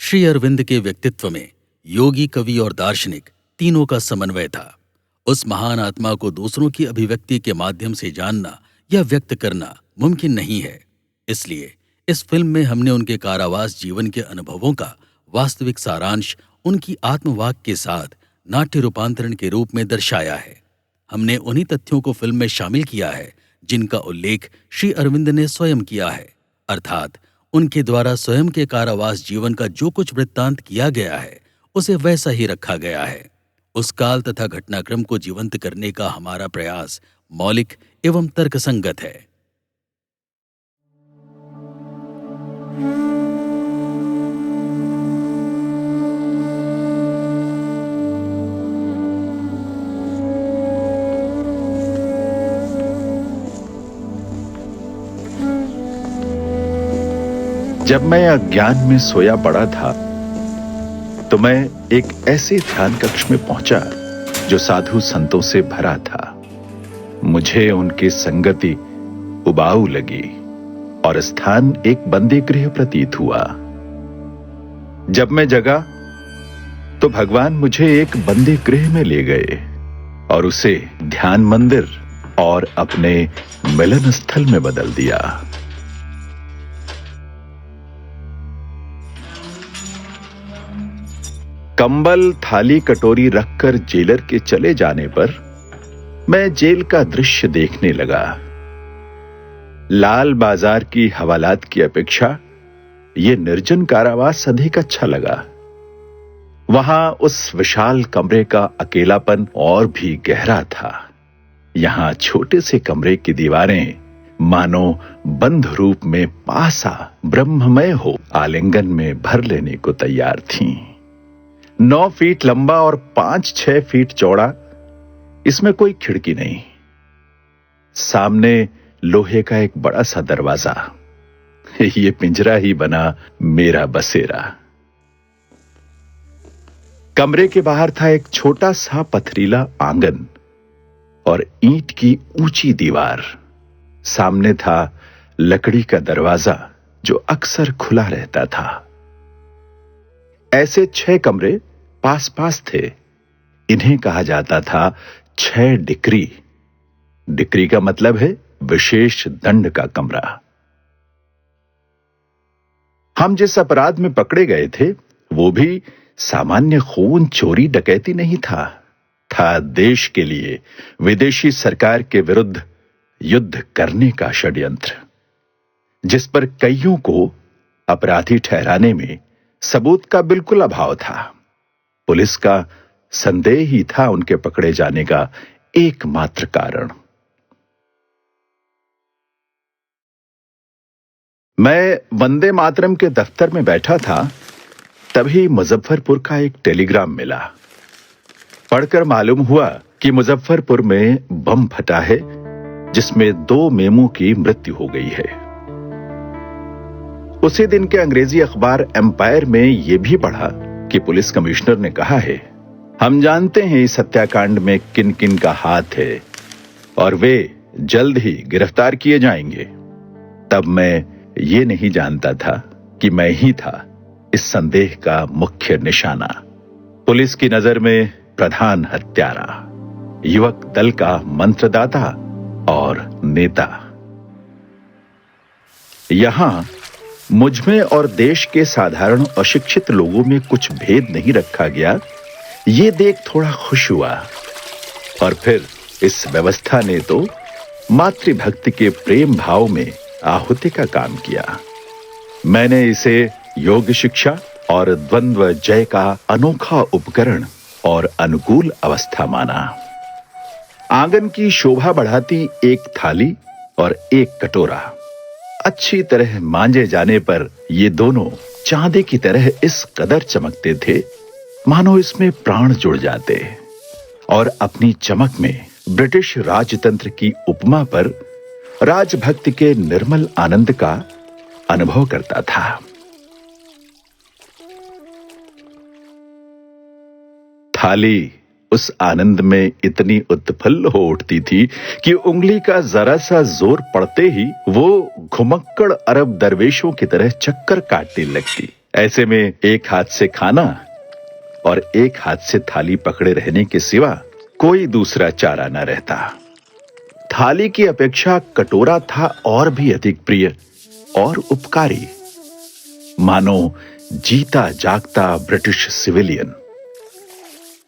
श्री अरविंद के व्यक्तित्व में योगी, कवि और दार्शनिक तीनों का समन्वय था। उस महान आत्मा को दूसरों की अभिव्यक्ति के माध्यम से जानना या व्यक्त करना मुमकिन नहीं है। इसलिए इस फिल्म में हमने उनके कारावास जीवन के अनुभवों का वास्तविक सारांश उनकी आत्मवाक के साथ नाट्य रूपांतरण के रूप में दर्शाया है। हमने उन्हीं तथ्यों को फिल्म में शामिल किया है जिनका उल्लेख श्री अरविंद ने स्वयं किया है, अर्थात उनके द्वारा स्वयं के कारावास जीवन का जो कुछ वृत्तांत किया गया है उसे वैसा ही रखा गया है। उस काल तथा घटनाक्रम को जीवंत करने का हमारा प्रयास मौलिक एवं तर्कसंगत है। जब मैं अज्ञान में सोया पड़ा था तो मैं एक ऐसे ध्यान कक्ष में पहुंचा जो साधु संतों से भरा था। मुझे उनकी संगति उबाऊ लगी और स्थान एक बंदी गृह प्रतीत हुआ। जब मैं जगा तो भगवान मुझे एक बंदी गृह में ले गए और उसे ध्यान मंदिर और अपने मिलन स्थल में बदल दिया। कंबल, थाली, कटोरी रखकर जेलर के चले जाने पर मैं जेल का दृश्य देखने लगा। लाल बाजार की हवालात की अपेक्षा यह निर्जन कारावास अधिक अच्छा लगा। वहां उस विशाल कमरे का अकेलापन और भी गहरा था। यहां छोटे से कमरे की दीवारें मानो बंध रूप में पासा ब्रह्ममय हो आलिंगन में भर लेने को तैयार थीं। 9 फीट लंबा और 5-6 फीट चौड़ा, इसमें कोई खिड़की नहीं। सामने लोहे का एक बड़ा सा दरवाजा। ये पिंजरा ही बना मेरा बसेरा। कमरे के बाहर था एक छोटा सा पथरीला आंगन और ईंट की ऊंची दीवार। सामने था लकड़ी का दरवाजा जो अक्सर खुला रहता था। ऐसे 6 कमरे पास पास थे। इन्हें कहा जाता था 6 डिक्री। डिक्री का मतलब है विशेष दंड का कमरा। हम जिस अपराध में पकड़े गए थे वो भी सामान्य खून चोरी डकैती नहीं था देश के लिए विदेशी सरकार के विरुद्ध युद्ध करने का षड्यंत्र, जिस पर कईयों को अपराधी ठहराने में सबूत का बिल्कुल अभाव था। पुलिस का संदेह ही था उनके पकड़े जाने का एकमात्र कारण। मैं वंदे मातरम के दफ्तर में बैठा था, तभी मुजफ्फरपुर का एक टेलीग्राम मिला। पढ़कर मालूम हुआ कि मुजफ्फरपुर में बम फटा है जिसमें 2 मेमों की मृत्यु हो गई है। उसी दिन के अंग्रेजी अखबार एम्पायर में यह भी पढ़ा कि पुलिस कमिश्नर ने कहा है, हम जानते हैं इस हत्याकांड में किन किन का हाथ है और वे जल्द ही गिरफ्तार किए जाएंगे। तब मैं ये नहीं जानता था कि मैं ही था इस संदेह का मुख्य निशाना। पुलिस की नजर में प्रधान हत्यारा, युवक दल का मंत्रदाता और नेता। यहां मुझमें और देश के साधारण अशिक्षित लोगों में कुछ भेद नहीं रखा गया, ये देख थोड़ा खुश हुआ। और फिर इस व्यवस्था ने तो मातृभक्ति के प्रेम भाव में आहुति का काम किया। मैंने इसे योग शिक्षा और द्वंद्व जय का अनोखा उपकरण और अनुकूल अवस्था माना। आंगन की शोभा बढ़ाती एक थाली और एक कटोरा अच्छी तरह मांजे जाने पर ये दोनों चांदी की तरह इस कदर चमकते थे मानो इसमें प्राण जुड़ जाते, और अपनी चमक में ब्रिटिश राजतंत्र की उपमा पर राजभक्ति के निर्मल आनंद का अनुभव करता था। थाली उस आनंद में इतनी उत्फुल्ल हो उठती थी कि उंगली का जरा सा जोर पड़ते ही वो घुमक्कड़ अरब दरवेशों की तरह चक्कर काटने लगती। ऐसे में एक हाथ से खाना और एक हाथ से थाली पकड़े रहने के सिवा कोई दूसरा चारा न रहता। थाली की अपेक्षा कटोरा था और भी अधिक प्रिय और उपकारी, मानो जीता जागता ब्रिटिश सिविलियन।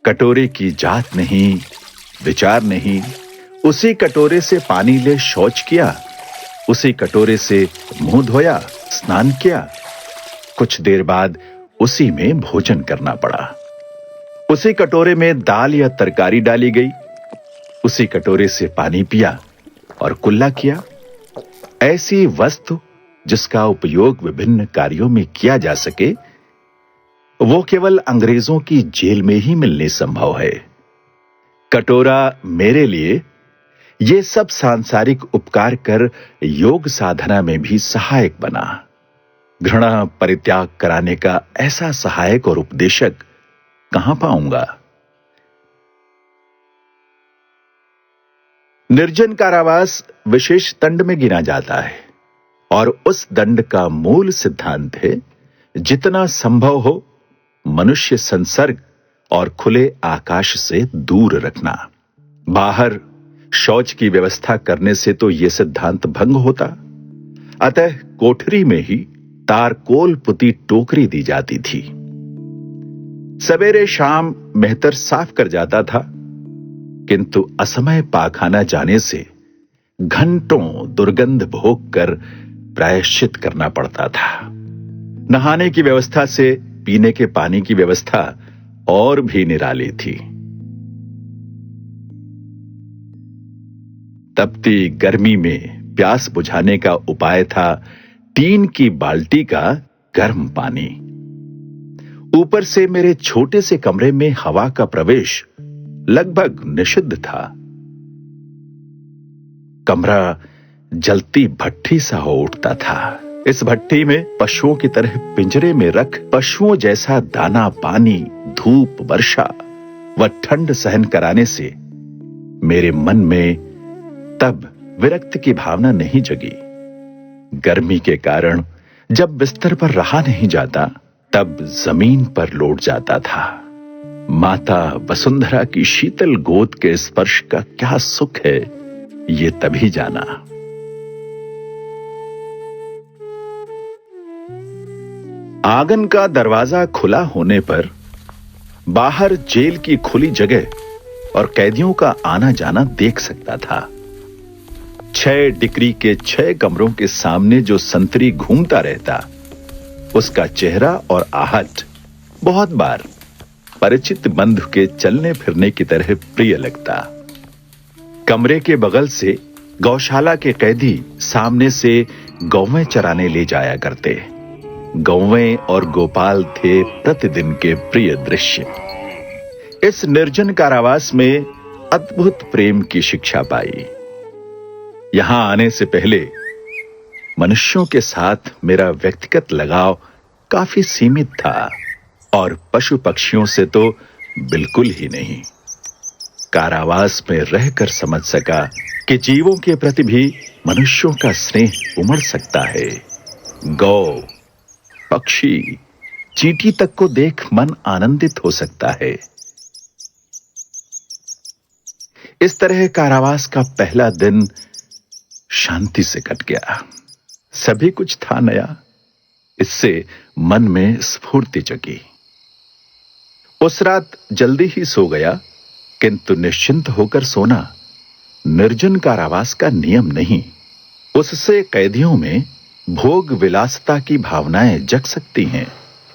कटोरे की जात नहीं, विचार नहीं, उसी कटोरे से पानी ले शौच किया, उसी कटोरे से मुंह धोया, स्नान किया। कुछ देर बाद उसी में भोजन करना पड़ा। उसी कटोरे में दाल या तरकारी डाली गई, उसी कटोरे से पानी पिया और कुल्ला किया। ऐसी वस्तु जिसका उपयोग विभिन्न कार्यों में किया जा सके, वो केवल अंग्रेजों की जेल में ही मिलनी संभव है। कटोरा मेरे लिए ये सब सांसारिक उपकार कर योग साधना में भी सहायक बना। घृणा परित्याग कराने का ऐसा सहायक और उपदेशक कहां पाऊंगा? निर्जन कारावास विशेष दंड में गिना जाता है और उस दंड का मूल सिद्धांत है जितना संभव हो मनुष्य संसर्ग और खुले आकाश से दूर रखना। बाहर शौच की व्यवस्था करने से तो यह सिद्धांत भंग होता, अतः कोठरी में ही तारकोल पुती टोकरी दी जाती थी। सवेरे शाम मेहतर साफ कर जाता था, किंतु असमय पाखाना जाने से घंटों दुर्गंध भोग कर प्रायश्चित करना पड़ता था। नहाने की व्यवस्था से पीने के पानी की व्यवस्था और भी निराली थी। तपती गर्मी में प्यास बुझाने का उपाय था टीन की बाल्टी का गर्म पानी। ऊपर से मेरे छोटे से कमरे में हवा का प्रवेश लगभग निषिद्ध था। कमरा जलती भट्ठी सा हो उठता था। इस भट्ठी में पशुओं की तरह पिंजरे में रख पशुओं जैसा दाना पानी, धूप, वर्षा व ठंड सहन कराने से मेरे मन में तब विरक्ति की भावना नहीं जगी। गर्मी के कारण जब बिस्तर पर रहा नहीं जाता, तब जमीन पर लौट जाता था। माता वसुंधरा की शीतल गोद के स्पर्श का क्या सुख है, ये तभी जाना। आंगन का दरवाजा खुला होने पर बाहर जेल की खुली जगह और कैदियों का आना जाना देख सकता था। 6 डिक्री के 6 कमरों के सामने जो संतरी घूमता रहता, उसका चेहरा और आहट बहुत बार परिचित बंधु के चलने फिरने की तरह प्रिय लगता। कमरे के बगल से गौशाला के कैदी सामने से गौवें चराने ले जाया करते। गौवें और गोपाल थे प्रतिदिन के प्रिय दृश्य। इस निर्जन कारावास में अद्भुत प्रेम की शिक्षा पाई। यहां आने से पहले मनुष्यों के साथ मेरा व्यक्तिगत लगाव काफी सीमित था और पशु पक्षियों से तो बिल्कुल ही नहीं। कारावास में रहकर समझ सका कि जीवों के प्रति भी मनुष्यों का स्नेह उमड़ सकता है। गौ, पक्षी, चींटी तक को देख मन आनंदित हो सकता है। इस तरह कारावास का पहला दिन शांति से कट गया। सभी कुछ था नया, इससे मन में स्फूर्ति जगी। उस रात जल्दी ही सो गया, किंतु निश्चिंत होकर सोना निर्जन कारावास का नियम नहीं। उससे कैदियों में भोग विलासता की भावनाएं जग सकती हैं।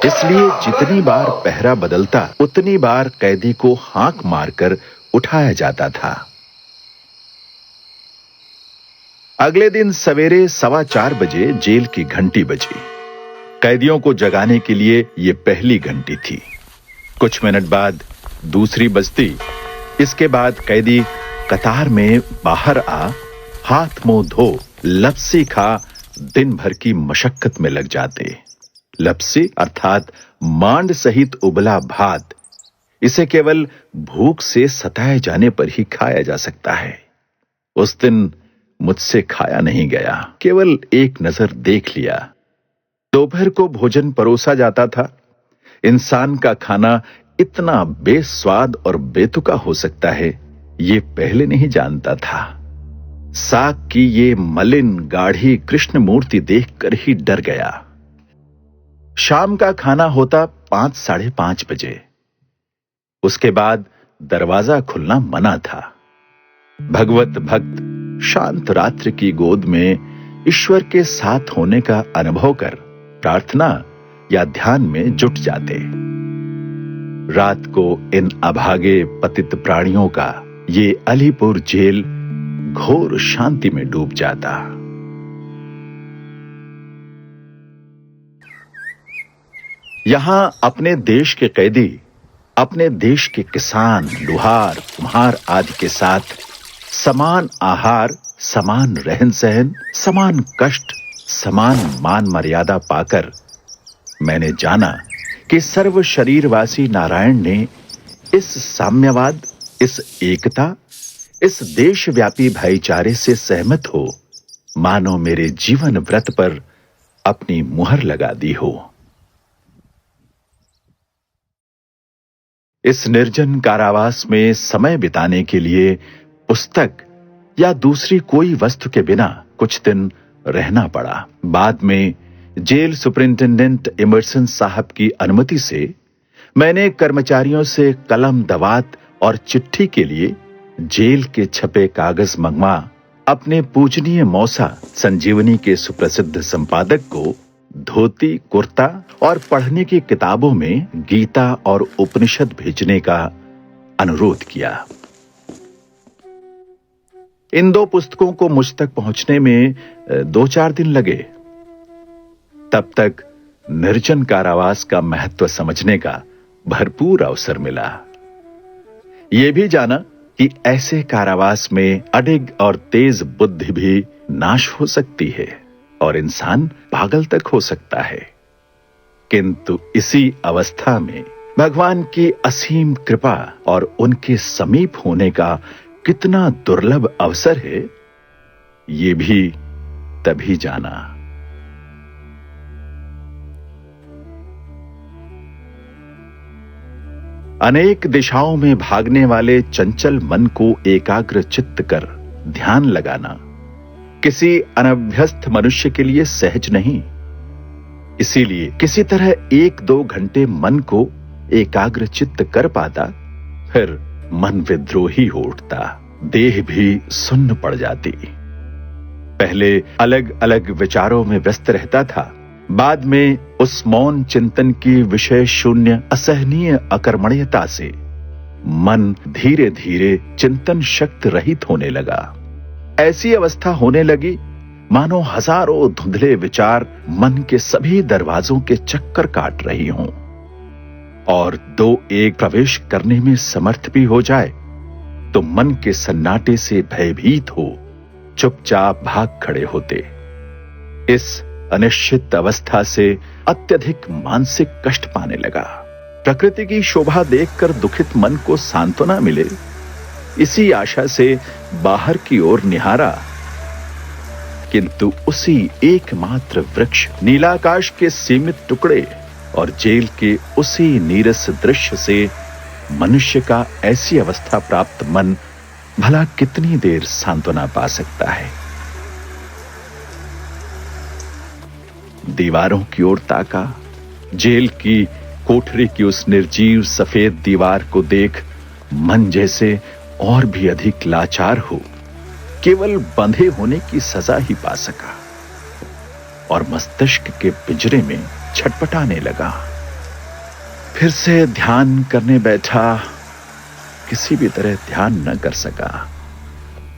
इसलिए जितनी बार पहरा बदलता, उतनी बार कैदी को हांक मारकर उठाया जाता था। अगले दिन सवेरे 4:15 बजे जेल की घंटी बजी। कैदियों को जगाने के लिए यह पहली घंटी थी। कुछ मिनट बाद दूसरी बजती। इसके बाद कैदी कतार में बाहर आ, हाथ मुंह धो, लपसी खा दिन भर की मशक्कत में लग जाते। लपसी अर्थात मांड सहित उबला भात, इसे केवल भूख से सताए जाने पर ही खाया जा सकता है। उस दिन मुझसे खाया नहीं गया, केवल एक नजर देख लिया। दोपहर को भोजन परोसा जाता था। इंसान का खाना इतना बेस्वाद और बेतुका हो सकता है, ये पहले नहीं जानता था। साग की ये मलिन गाढ़ी कृष्ण मूर्ति देखकर ही डर गया। शाम का खाना होता 5-5:30 बजे। उसके बाद दरवाजा खुलना मना था। भगवत भक्त शांत रात्रि की गोद में ईश्वर के साथ होने का अनुभव कर प्रार्थना या ध्यान में जुट जाते। रात को इन अभागे पतित प्राणियों का ये अलीपुर जेल घोर शांति में डूब जाता। यहां अपने देश के कैदी अपने देश के किसान, लुहार, कुम्हार आदि के साथ समान आहार, समान रहन सहन, समान कष्ट, समान मान मर्यादा पाकर मैंने जाना कि सर्व शरीरवासी नारायण ने इस साम्यवाद, इस एकता, इस देशव्यापी भाईचारे से सहमत हो मानो मेरे जीवन व्रत पर अपनी मुहर लगा दी हो। इस निर्जन कारावास में समय बिताने के लिए पुस्तक या दूसरी कोई वस्तु के बिना कुछ दिन रहना पड़ा। बाद में जेल सुपरिंटेंडेंट इमर्सन साहब की अनुमति से मैंने कर्मचारियों से कलम, दवात और चिट्ठी के लिए जेल के छपे कागज मंगवा अपने पूजनीय मौसा संजीवनी के सुप्रसिद्ध संपादक को धोती, कुर्ता और पढ़ने की किताबों में गीता और उपनिषद भेजने का अनुरोध किया। इन 2 पुस्तकों को मुझ तक पहुंचने में 2-4 दिन लगे। तब तक निर्जन कारावास का महत्व समझने का भरपूर अवसर मिला। यह भी जाना कि ऐसे कारावास में अडिग और तेज बुद्धि भी नाश हो सकती है और इंसान पागल तक हो सकता है। किंतु इसी अवस्था में भगवान की असीम कृपा और उनके समीप होने का कितना दुर्लभ अवसर है, ये भी तभी जाना। अनेक दिशाओं में भागने वाले चंचल मन को एकाग्र चित्त कर ध्यान लगाना किसी अनभ्यस्त मनुष्य के लिए सहज नहीं। इसीलिए किसी तरह 1-2 घंटे मन को एकाग्र चित्त कर पाता, फिर मन विद्रोही हो उठता, देह भी सुन्न पड़ जाती। पहले अलग अलग विचारों में व्यस्त रहता था, बाद में उस मौन चिंतन की विषय शून्य असहनीय अकर्मण्यता से मन धीरे धीरे चिंतन शक्ति रहित होने लगा। ऐसी अवस्था होने लगी मानो हजारों धुंधले विचार मन के सभी दरवाजों के चक्कर काट रही हों, और 2-1 प्रवेश करने में समर्थ भी हो जाए तो मन के सन्नाटे से भयभीत हो चुपचाप भाग खड़े होते। इस अनिश्चित अवस्था से अत्यधिक मानसिक कष्ट पाने लगा। प्रकृति की शोभा देखकर दुखित मन को सांत्वना मिले, इसी आशा से बाहर की ओर निहारा, किंतु उसी एकमात्र वृक्ष, नीलाकाश के सीमित टुकड़े और जेल के उसी नीरस दृश्य से मनुष्य का ऐसी अवस्था प्राप्त मन भला कितनी देर सांत्वना पा सकता है। दीवारों की ओर ताका, जेल की कोठरी की उस निर्जीव सफेद दीवार को देख मन जैसे और भी अधिक लाचार हो केवल बंधे होने की सजा ही पा सका और मस्तिष्क के पिंजरे में छटपटाने लगा। फिर से ध्यान करने बैठा, किसी भी तरह ध्यान न कर सका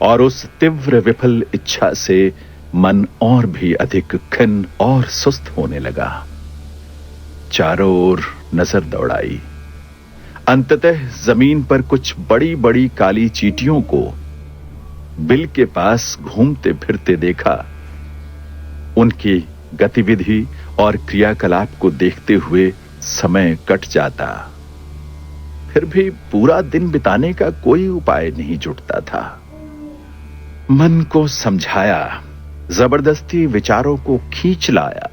और उस तीव्र विफल इच्छा से मन और भी अधिक खिन्न और सुस्त होने लगा। चारों ओर नजर दौड़ाई, अंततः जमीन पर कुछ बड़ी बड़ी काली चींटियों को बिल के पास घूमते फिरते देखा। उनकी गतिविधि और क्रियाकलाप को देखते हुए समय कट जाता, फिर भी पूरा दिन बिताने का कोई उपाय नहीं जुटता था। मन को समझाया, जबरदस्ती विचारों को खींच लाया,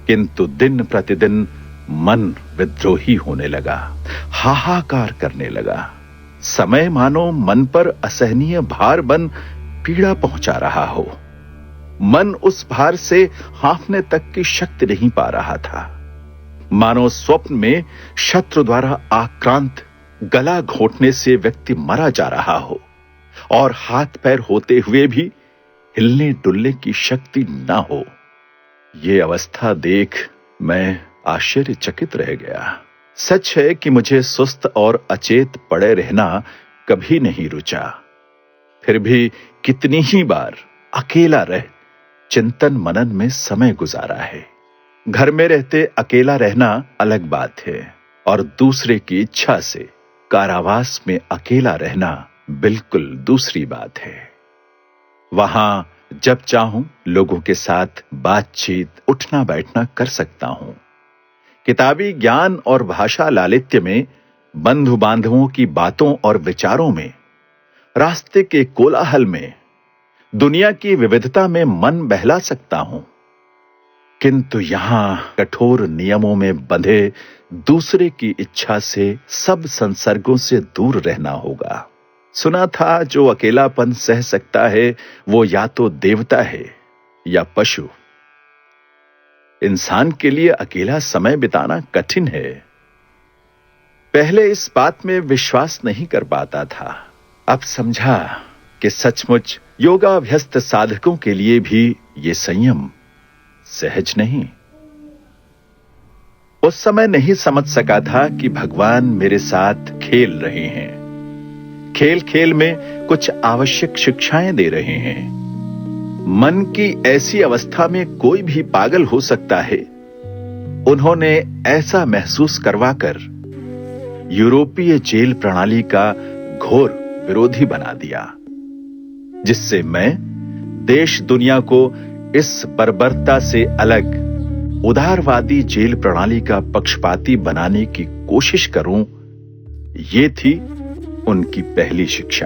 किंतु दिन प्रतिदिन मन विद्रोही होने लगा, हाहाकार करने लगा। समय मानो मन पर असहनीय भार बन पीड़ा पहुंचा रहा हो। मन उस भार से हाँफने तक की शक्ति नहीं पा रहा था। मानो स्वप्न में शत्रु द्वारा आक्रांत गला घोंटने से व्यक्ति मरा जा रहा हो और हाथ पैर होते हुए भी हिलने डुलने की शक्ति ना हो। ये अवस्था देख मैं आश्चर्यचकित रह गया। सच है कि मुझे सुस्त और अचेत पड़े रहना कभी नहीं रुचा। फिर भी कितनी ही बार अकेला रह चिंतन मनन में समय गुजारा है। घर में रहते अकेला रहना अलग बात है और दूसरे की इच्छा से कारावास में अकेला रहना बिल्कुल दूसरी बात है। वहां जब चाहूं लोगों के साथ बातचीत, उठना बैठना कर सकता हूं। किताबी ज्ञान और भाषा लालित्य में, बंधु बांधवों की बातों और विचारों में, रास्ते के कोलाहल में, दुनिया की विविधता में मन बहला सकता हूं। किंतु यहां कठोर नियमों में बंधे दूसरे की इच्छा से सब संसर्गों से दूर रहना होगा। सुना था जो अकेलापन सह सकता है वो या तो देवता है या पशु। इंसान के लिए अकेला समय बिताना कठिन है। पहले इस बात में विश्वास नहीं कर पाता था। अब समझा कि सचमुच योगाभ्यस्त साधकों के लिए भी ये संयम सहज नहीं। उस समय नहीं समझ सका था कि भगवान मेरे साथ खेल रहे हैं। खेल खेल में कुछ आवश्यक शिक्षाएं दे रहे हैं। मन की ऐसी अवस्था में कोई भी पागल हो सकता है। उन्होंने ऐसा महसूस करवाकर यूरोपीय जेल प्रणाली का घोर विरोधी बना दिया, जिससे मैं देश दुनिया को इस बर्बरता से अलग उदारवादी जेल प्रणाली का पक्षपाती बनाने की कोशिश करूं, ये थी उनकी पहली शिक्षा।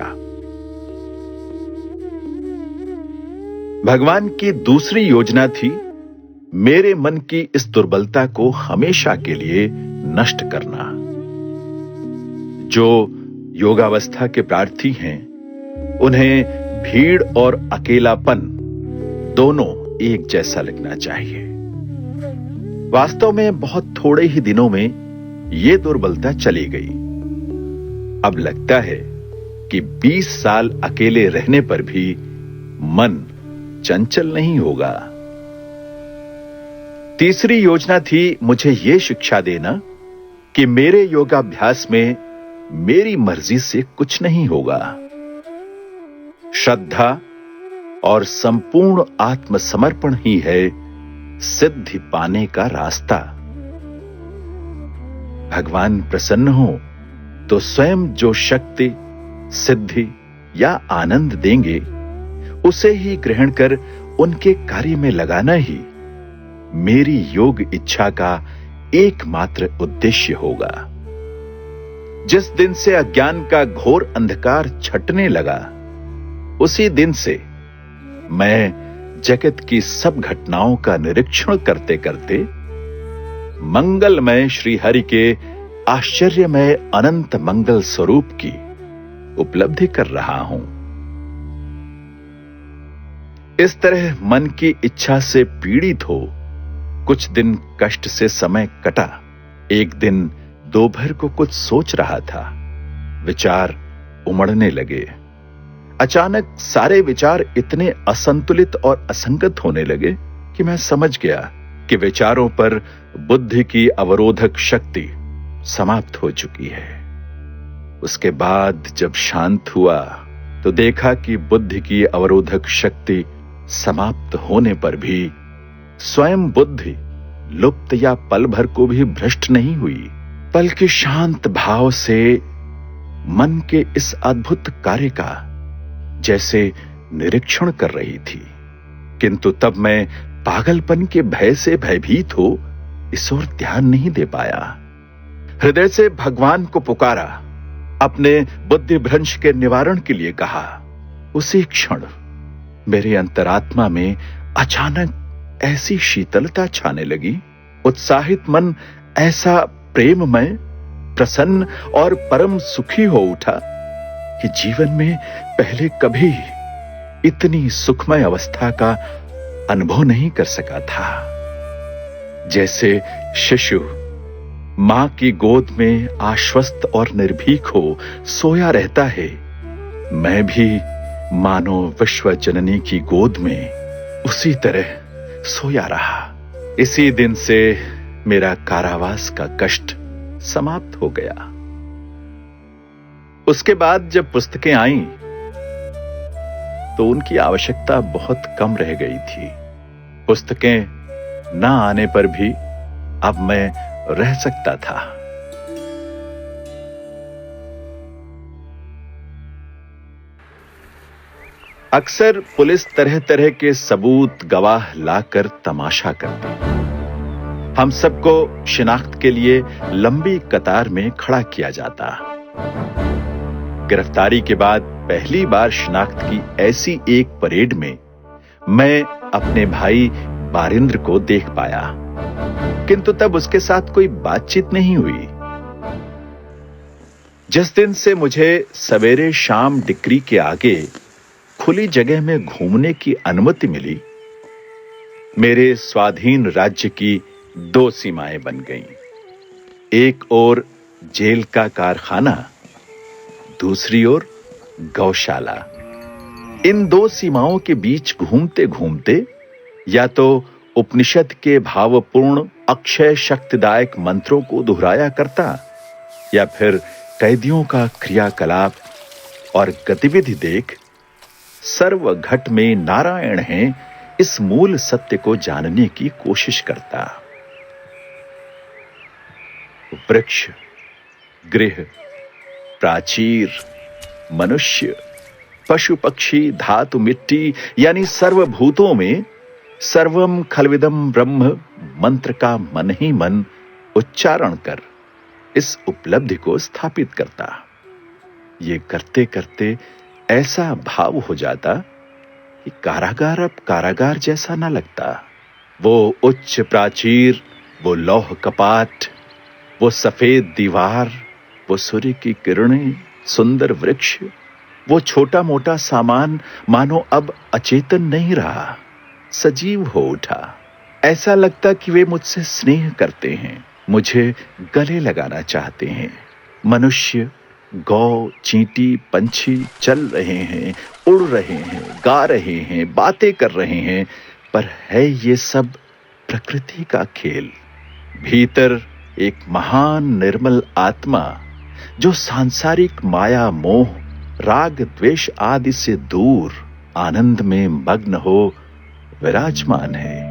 भगवान की दूसरी योजना थी मेरे मन की इस दुर्बलता को हमेशा के लिए नष्ट करना। जो योगावस्था के प्रार्थी हैं, उन्हें भीड़ और अकेलापन दोनों एक जैसा लगना चाहिए। वास्तव में बहुत थोड़े ही दिनों में यह दुर्बलता चली गई। अब लगता है कि 20 साल अकेले रहने पर भी मन चंचल नहीं होगा। तीसरी योजना थी मुझे यह शिक्षा देना कि मेरे योगाभ्यास में मेरी मर्जी से कुछ नहीं होगा। श्रद्धा और संपूर्ण आत्मसमर्पण ही है सिद्धि पाने का रास्ता। भगवान प्रसन्न हो तो स्वयं जो शक्ति, सिद्धि या आनंद देंगे, उसे ही ग्रहण कर उनके कार्य में लगाना ही मेरी योग इच्छा का एकमात्र उद्देश्य होगा। जिस दिन से अज्ञान का घोर अंधकार छटने लगा, उसी दिन से मैं जगत की सब घटनाओं का निरीक्षण करते करते मंगलमय श्री हरि के आश्चर्यमय अनंत मंगल स्वरूप की उपलब्धि कर रहा हूं। इस तरह मन की इच्छा से पीड़ित हो कुछ दिन कष्ट से समय कटा। एक दिन दोपहर को कुछ सोच रहा था, विचार उमड़ने लगे। अचानक सारे विचार इतने असंतुलित और असंगत होने लगे कि मैं समझ गया कि विचारों पर बुद्धि की अवरोधक शक्ति समाप्त हो चुकी है। उसके बाद जब शांत हुआ तो देखा कि बुद्धि की अवरोधक शक्ति समाप्त होने पर भी स्वयं बुद्धि लुप्त या पल भर को भी भ्रष्ट नहीं हुई, बल्कि शांत भाव से मन के इस अद्भुत कार्य का जैसे निरीक्षण कर रही थी। किंतु तब मैं पागलपन के भय से भयभीत हो इस ओर ध्यान नहीं दे पाया। हृदय से भगवान को पुकारा, अपने बुद्धि भ्रंश के निवारण के लिए कहा। उसी क्षण मेरे अंतरात्मा में अचानक ऐसी शीतलता छाने लगी उत्साहित मन ऐसा प्रेममय, प्रसन्न और परम सुखी हो उठा कि जीवन में पहले कभी इतनी सुखमय अवस्था का अनुभव नहीं कर सका था। जैसे शिशु मां की गोद में आश्वस्त और निर्भीक हो सोया रहता है, मैं भी मानो विश्व जननी की गोद में उसी तरह सोया रहा। इसी दिन से मेरा कारावास का कष्ट समाप्त हो गया। उसके बाद जब पुस्तकें आईं, तो उनकी आवश्यकता बहुत कम रह गई थी। पुस्तकें ना आने पर भी अब मैं रह सकता था। अक्सर पुलिस तरह तरह के सबूत गवाह लाकर तमाशा करती। हम सबको शिनाख्त के लिए लंबी कतार में खड़ा किया जाता। गिरफ्तारी के बाद पहली बार शिनाख्त की ऐसी एक परेड में मैं अपने भाई बारिंद्र को देख पाया, किंतु तब उसके साथ कोई बातचीत नहीं हुई। जिस दिन से मुझे सवेरे शाम डिक्री के आगे खुली जगह में घूमने की अनुमति मिली, मेरे स्वाधीन राज्य की दो सीमाएं बन गईं। एक ओर जेल का कारखाना, दूसरी ओर गौशाला। इन दो सीमाओं के बीच घूमते घूमते या तो उपनिषद के भावपूर्ण अक्षय शक्तिदायक मंत्रों को दोहराया करता, या फिर कैदियों का क्रियाकलाप और गतिविधि देख सर्व घट में नारायण है इस मूल सत्य को जानने की कोशिश करता। वृक्ष, गृह, प्राचीर, मनुष्य, पशु पक्षी, धातु मिट्टी यानी सर्वभूतों में सर्वम खलविदम ब्रह्म मंत्र का मन ही मन उच्चारण कर इस उपलब्धि को स्थापित करता। ये करते करते ऐसा भाव हो जाता कि कारागार अब कारागार जैसा ना लगता। वो उच्च प्राचीर, वो लौह कपाट, वो सफेद दीवार, वो सूर्य की किरणें, सुंदर वृक्ष, वो छोटा मोटा सामान मानो अब अचेतन नहीं रहा, सजीव हो उठा। ऐसा लगता कि वे मुझसे स्नेह करते हैं, मुझे गले लगाना चाहते हैं। मनुष्य, गौ, चींटी, पंछी चल रहे हैं, उड़ रहे हैं, गा रहे हैं, बातें कर रहे हैं, पर है ये सब प्रकृति का खेल। भीतर एक महान निर्मल आत्मा जो सांसारिक माया मोह, राग द्वेष आदि से दूर आनंद में मग्न हो विराजमान है।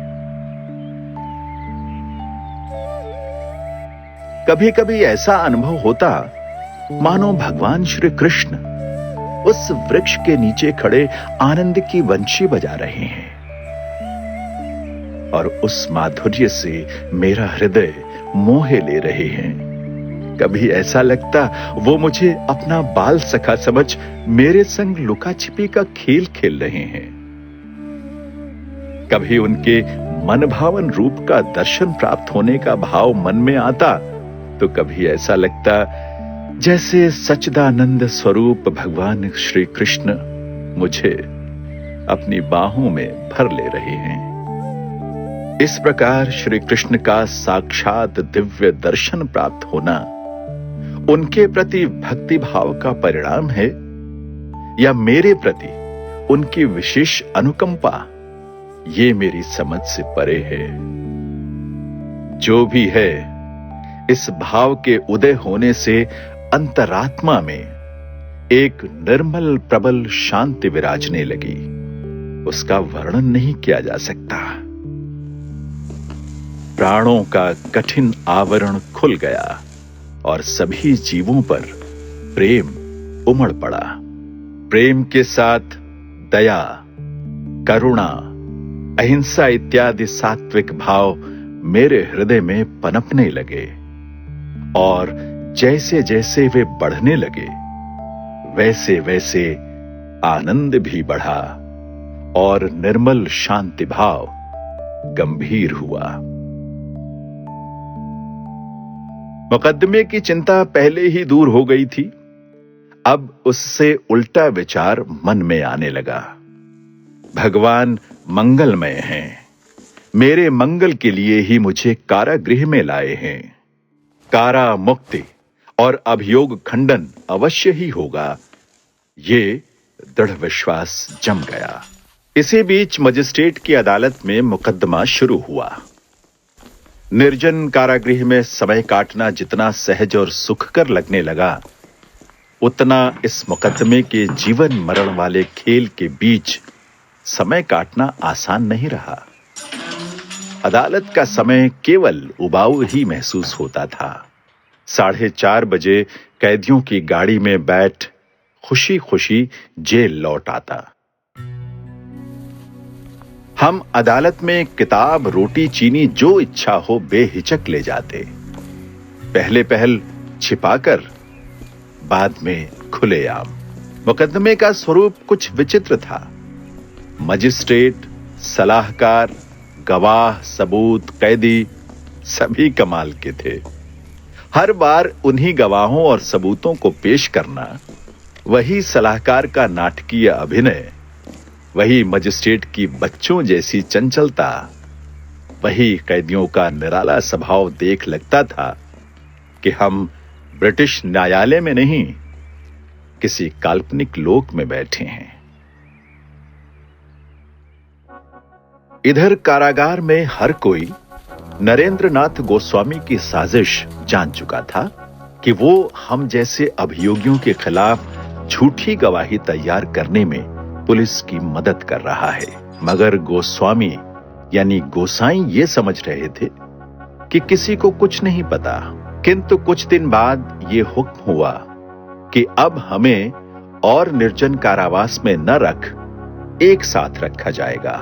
कभी कभी ऐसा अनुभव होता मानो भगवान श्री कृष्ण उस वृक्ष के नीचे खड़े आनंद की वंशी बजा रहे हैं और उस माधुर्य से मेरा हृदय मोहे ले रहे हैं। कभी ऐसा लगता वो मुझे अपना बाल सखा समझ मेरे संग लुका छिपी का खेल खेल रहे हैं। कभी उनके मन भावन रूप का दर्शन प्राप्त होने का भाव मन में आता, तो कभी ऐसा लगता जैसे सच्चिदानंद स्वरूप भगवान श्री कृष्ण मुझे अपनी बाहों में भर ले रहे हैं। इस प्रकार श्री कृष्ण का साक्षात दिव्य दर्शन प्राप्त होना उनके प्रति भक्ति भाव का परिणाम है या मेरे प्रति उनकी विशेष अनुकंपा, ये मेरी समझ से परे है। जो भी है, इस भाव के उदय होने से अंतरात्मा में एक निर्मल प्रबल शांति विराजने लगी। उसका वर्णन नहीं किया जा सकता। प्राणों का कठिन आवरण खुल गया और सभी जीवों पर प्रेम उमड़ पड़ा। प्रेम के साथ दया, करुणा, अहिंसा इत्यादि सात्विक भाव मेरे हृदय में पनपने लगे और जैसे जैसे वे बढ़ने लगे, वैसे वैसे आनंद भी बढ़ा और निर्मल शांति भाव गंभीर हुआ। मुकदमे की चिंता पहले ही दूर हो गई थी। अब उससे उल्टा विचार मन में आने लगा। भगवान मंगलमय हैं, मेरे मंगल के लिए ही मुझे कारागृह में लाए हैं। कारा मुक्ति और अभियोग खंडन अवश्य ही होगा, ये दृढ़ विश्वास जम गया। इसी बीच मजिस्ट्रेट की अदालत में मुकदमा शुरू हुआ। निर्जन कारागृह में समय काटना जितना सहज और सुखकर लगने लगा, उतना इस मुकदमे के जीवन मरण वाले खेल के बीच समय काटना आसान नहीं रहा। अदालत का समय केवल उबाऊ ही महसूस होता था। 4:30 बजे कैदियों की गाड़ी में बैठ खुशी खुशी जेल लौट आता। हम अदालत में किताब, रोटी, चीनी जो इच्छा हो बेहिचक ले जाते। पहले पहल छिपाकर, बाद में खुलेआम। मुकदमे का स्वरूप कुछ विचित्र था। मजिस्ट्रेट, सलाहकार, गवाह, सबूत, कैदी सभी कमाल के थे। हर बार उन्हीं गवाहों और सबूतों को पेश करना, वही सलाहकार का नाटकीय अभिनय, वही मजिस्ट्रेट की बच्चों जैसी चंचलता, वही कैदियों का निराला स्वभाव देख लगता था कि हम ब्रिटिश न्यायालय में नहीं, किसी काल्पनिक लोक में बैठे हैं। इधर कारागार में हर कोई नरेंद्रनाथ गोस्वामी की साजिश जान चुका था कि वो हम जैसे अभियोगियों के खिलाफ झूठी गवाही तैयार करने में पुलिस की मदद कर रहा है। मगर गोस्वामी यानी गोसाई ये समझ रहे थे कि किसी को कुछ नहीं पता। किंतु कुछ दिन बाद ये हुक्म हुआ कि अब हमें और निर्जन कारावास में न रख, एक साथ रखा जाएगा।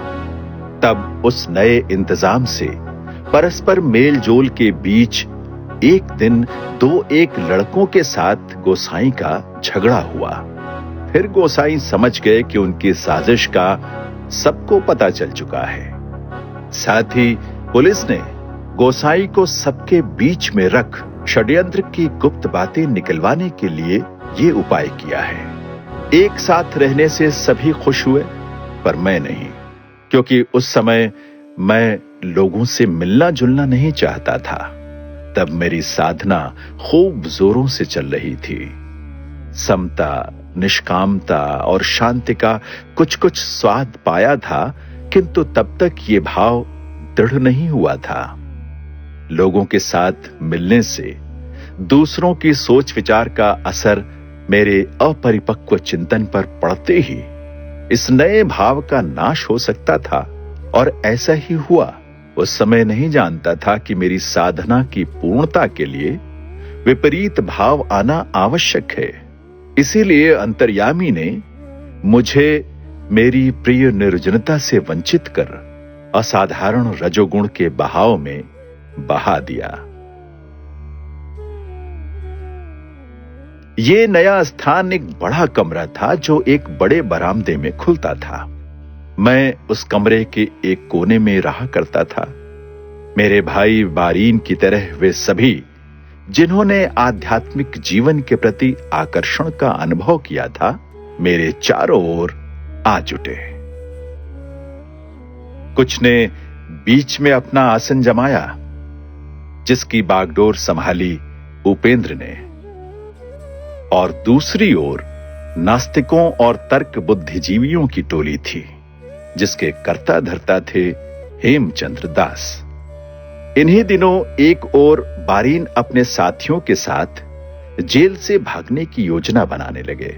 तब उस नए इंतजाम से परस्पर मेल जोल के बीच एक दिन एक लड़कों के साथ गोसाई का झगड़ा हुआ। फिर गोसाई समझ गए कि उनकी साजिश का सबको पता चल चुका है। साथ ही पुलिस ने गोसाई को सबके बीच में रख षड्यंत्र की गुप्त बातें निकलवाने के लिए ये उपाय किया है। एक साथ रहने से सभी खुश हुए, पर मैं नहीं, क्योंकि उस समय मैं लोगों से मिलना जुलना नहीं चाहता था। तब मेरी साधना खूब जोरों से चल रही थी। समता, निष्कामता और शांति का कुछ कुछ स्वाद पाया था, किंतु तब तक ये भाव दृढ़ नहीं हुआ था। लोगों के साथ मिलने से दूसरों की सोच विचार का असर मेरे अपरिपक्व चिंतन पर पड़ते ही इस नए भाव का नाश हो सकता था, और ऐसा ही हुआ। उस समय नहीं जानता था कि मेरी साधना की पूर्णता के लिए विपरीत भाव आना आवश्यक है। इसीलिए अंतर्यामी ने मुझे मेरी प्रिय निर्जनता से वंचित कर असाधारण रजोगुण के बहाव में बहा दिया। ये नया स्थान एक बड़ा कमरा था जो एक बड़े बरामदे में खुलता था। मैं उस कमरे के एक कोने में रहा करता था। मेरे भाई बारीन की तरह वे सभी जिन्होंने आध्यात्मिक जीवन के प्रति आकर्षण का अनुभव किया था, मेरे चारों ओर आ जुटे। कुछ ने बीच में अपना आसन जमाया, जिसकी बागडोर संभाली उपेंद्र ने, और दूसरी ओर नास्तिकों और तर्क बुद्धिजीवियों की टोली थी, जिसके कर्ता धर्ता थे हेमचंद्र दास। इन्हीं दिनों एक ओर बारीन अपने साथियों के साथ जेल से भागने की योजना बनाने लगे,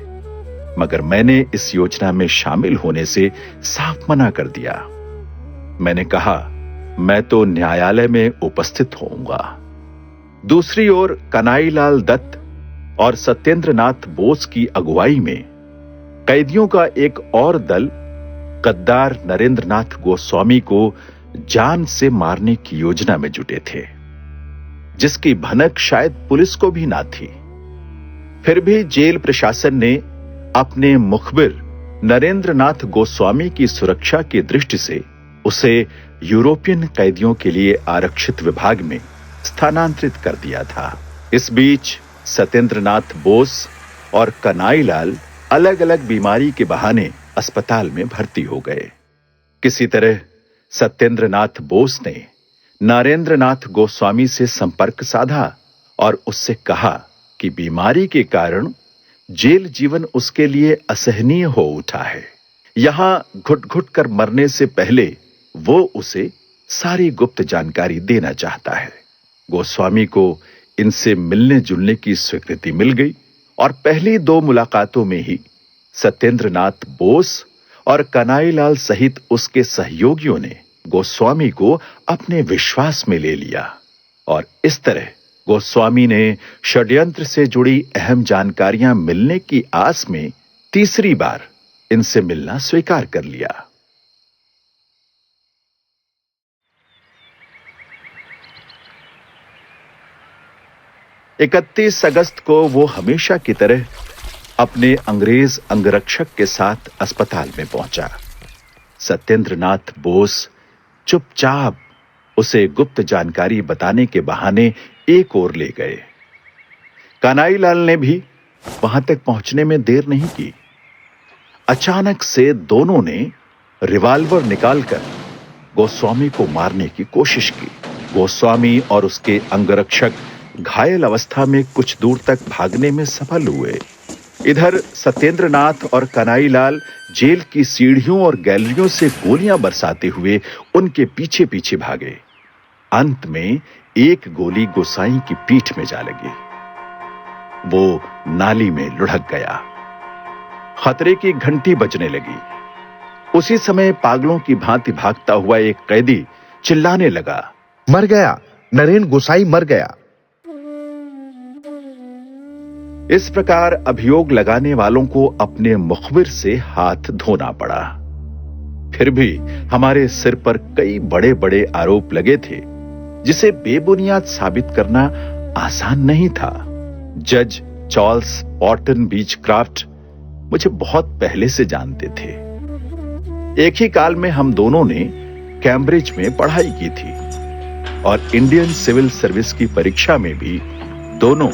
मगर मैंने इस योजना में शामिल होने से साफ मना कर दिया। मैंने कहा, मैं तो न्यायालय में उपस्थित होऊंगा। दूसरी ओर कनाईलाल दत्त और सत्येंद्रनाथ बोस की अगुवाई में कैदियों का एक और दल गद्दार नरेंद्रनाथ गोस्वामी को जान से मारने की योजना में जुटे थे, जिसकी भनक शायद पुलिस को भी ना थी। फिर भी जेल प्रशासन ने अपने मुखबिर नरेंद्रनाथ गोस्वामी की सुरक्षा की दृष्टि से उसे यूरोपियन कैदियों के लिए आरक्षित विभाग में स्थानांतरित कर दिया था। इस बीच सत्येंद्रनाथ बोस और कन्हैयालाल अलग अलग बीमारी के बहाने अस्पताल में भर्ती हो गए। किसी तरह सत्येंद्रनाथ बोस ने नरेंद्रनाथ गोस्वामी से संपर्क साधा और उससे कहा कि बीमारी के कारण जेल जीवन उसके लिए असहनीय हो उठा है। यहां घुट घुट कर मरने से पहले वो उसे सारी गुप्त जानकारी देना चाहता है। गोस्वामी को इनसे मिलने जुलने की स्वीकृति मिल गई और पहली 2 मुलाकातों में ही सत्येंद्रनाथ बोस और कन्हैयालाल सहित उसके सहयोगियों ने गोस्वामी को अपने विश्वास में ले लिया और इस तरह गोस्वामी ने षड्यंत्र से जुड़ी अहम जानकारियां मिलने की आस में तीसरी बार इनसे मिलना स्वीकार कर लिया। इकतीस अगस्त को वो हमेशा की तरह अपने अंग्रेज अंगरक्षक के साथ अस्पताल में पहुंचा। सत्येंद्रनाथ बोस चुपचाप उसे गुप्त जानकारी बताने के बहाने एक ओर ले गए। कन्हैयालाल ने भी वहां तक पहुंचने में देर नहीं की। अचानक से दोनों ने रिवॉल्वर निकालकर गोस्वामी को मारने की कोशिश की। गोस्वामी और उसके अंगरक्षक घायल अवस्था में कुछ दूर तक भागने में सफल हुए। इधर सत्येंद्रनाथ और कन्हैयालाल जेल की सीढ़ियों और गैलरियों से गोलियां बरसाते हुए उनके पीछे पीछे भागे। अंत में एक गोली गोसाई की पीठ में जा लगी। वो नाली में लुढ़क गया। खतरे की घंटी बजने लगी। उसी समय पागलों की भांति भागता हुआ एक कैदी चिल्लाने लगा, मर गया, नरेन गोसाई मर गया। इस प्रकार अभियोग लगाने वालों को अपने मुखबिर से हाथ धोना पड़ा। फिर भी हमारे सिर पर कई बड़े बड़े आरोप लगे थे जिसे बेबुनियाद साबित करना आसान नहीं था। जज चार्ल्स ऑर्टन बीचक्राफ्ट मुझे बहुत पहले से जानते थे। एक ही काल में हम दोनों ने कैम्ब्रिज में पढ़ाई की थी और इंडियन सिविल सर्विस की परीक्षा में भी दोनों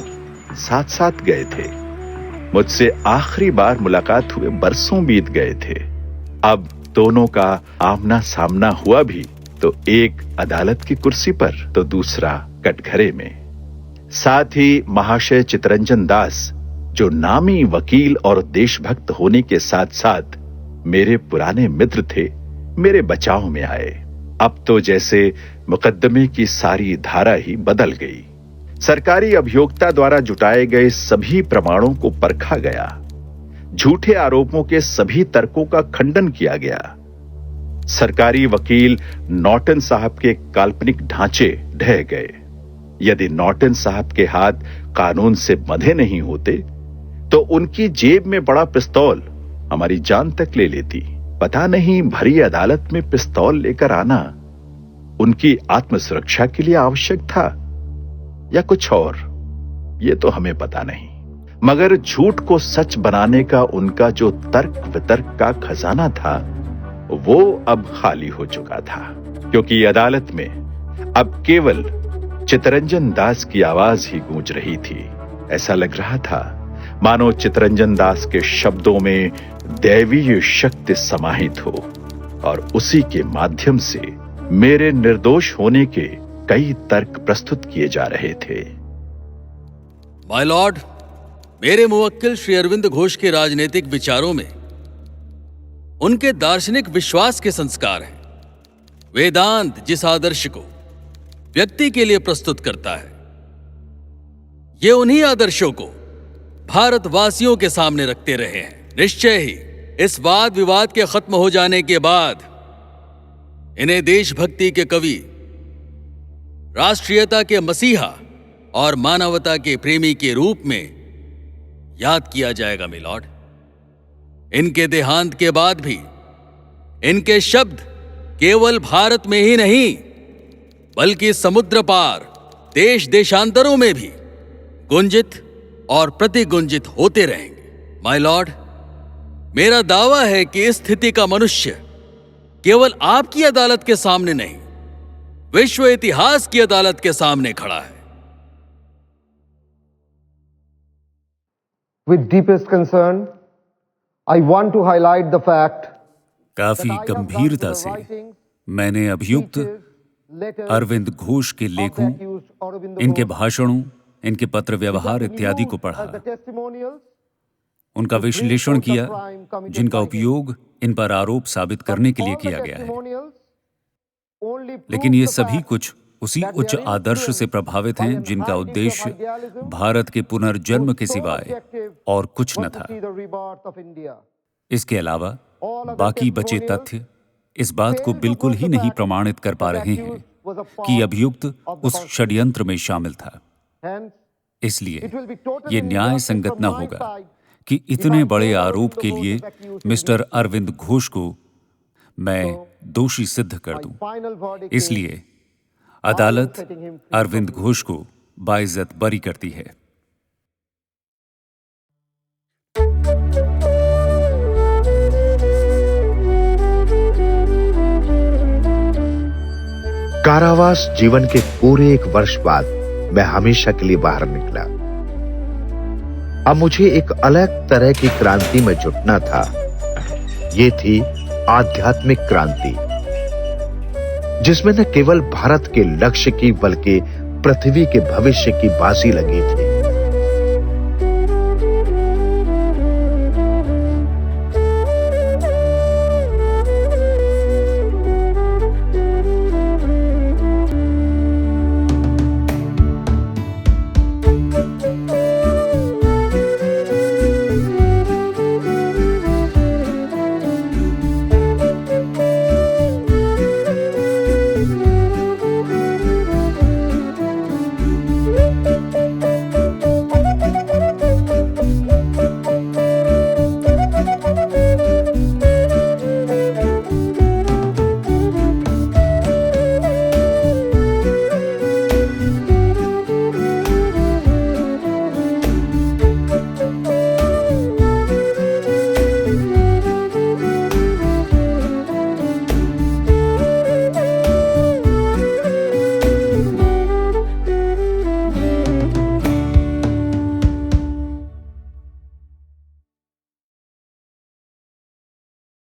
साथ साथ गए थे। मुझसे आखिरी बार मुलाकात हुए बरसों बीत गए थे। अब दोनों का आमना सामना हुआ भी तो एक अदालत की कुर्सी पर तो दूसरा कटघरे में। साथ ही महाशय चितरंजन दास, जो नामी वकील और देशभक्त होने के साथ साथ मेरे पुराने मित्र थे, मेरे बचाव में आए। अब तो जैसे मुकदमे की सारी धारा ही बदल गई। सरकारी अभियोक्ता द्वारा जुटाए गए सभी प्रमाणों को परखा गया। झूठे आरोपों के सभी तर्कों का खंडन किया गया। सरकारी वकील नॉर्टन साहब के काल्पनिक ढांचे ढह गए। यदि नॉर्टन साहब के हाथ कानून से बंधे नहीं होते तो उनकी जेब में बड़ा पिस्तौल हमारी जान तक ले लेती। पता नहीं भरी अदालत में पिस्तौल लेकर आना उनकी आत्मसुरक्षा के लिए आवश्यक था या कुछ और, ये तो हमें पता नहीं। मगर झूठ को सच बनाने का उनका जो तर्क वितर्क का खजाना था वो अब खाली हो चुका था, क्योंकि अदालत में अब केवल चितरंजन दास की आवाज ही गूंज रही थी। ऐसा लग रहा था मानो चितरंजन दास के शब्दों में दैवीय शक्ति समाहित हो और उसी के माध्यम से मेरे निर्दोष होने के कई तर्क प्रस्तुत किए जा रहे थे। माय लॉर्ड, मेरे मुवक्किल श्री अरविंद घोष के राजनीतिक विचारों में उनके दार्शनिक विश्वास के संस्कार हैं। वेदांत जिस आदर्श को व्यक्ति के लिए प्रस्तुत करता है, ये उन्हीं आदर्शों को भारतवासियों के सामने रखते रहे हैं। निश्चय ही इस वाद विवाद के खत्म हो जाने के बाद इन्हें देशभक्ति के कवि, राष्ट्रीयता के मसीहा और मानवता के प्रेमी के रूप में याद किया जाएगा मिलॉर्ड। इनके देहांत के बाद भी इनके शब्द केवल भारत में ही नहीं बल्कि समुद्र पार देश देशांतरों में भी गुंजित और प्रतिगुंजित होते रहेंगे। माय लॉर्ड, मेरा दावा है कि इस स्थिति का मनुष्य केवल आपकी अदालत के सामने नहीं, विश्व इतिहास की अदालत के सामने खड़ा है। With deepest concern, I want to highlight the fact काफी गंभीरता से मैंने अभियुक्त अरविंद घोष के लेखों, इनके भाषणों, इनके पत्र व्यवहार इत्यादि को पढ़ा, उनका विश्लेषण किया, जिनका उपयोग इन पर आरोप साबित करने के लिए किया गया है। लेकिन ये सभी कुछ उसी उच्च आदर्श से प्रभावित हैं जिनका उद्देश्य भारत के पुनर्जन्म के सिवाय और कुछ न था। इसके अलावा बाकी बचे तथ्य इस बात को बिल्कुल ही नहीं प्रमाणित कर पा रहे हैं कि अभियुक्त उस षड्यंत्र में शामिल था। इसलिए ये न्याय संगत न होगा कि इतने बड़े आरोप के लिए मिस्टर अरविंद घोष को मैं दोषी सिद्ध कर दूं। इसलिए अदालत अरविंद घोष को बाइज्जत बरी करती है। कारावास जीवन के पूरे 1 वर्ष बाद मैं हमेशा के लिए बाहर निकला। अब मुझे एक अलग तरह की क्रांति में जुटना था। ये थी आध्यात्मिक क्रांति, जिसमें न केवल भारत के लक्ष्य की बल्कि पृथ्वी के भविष्य की बाजी लगी थी।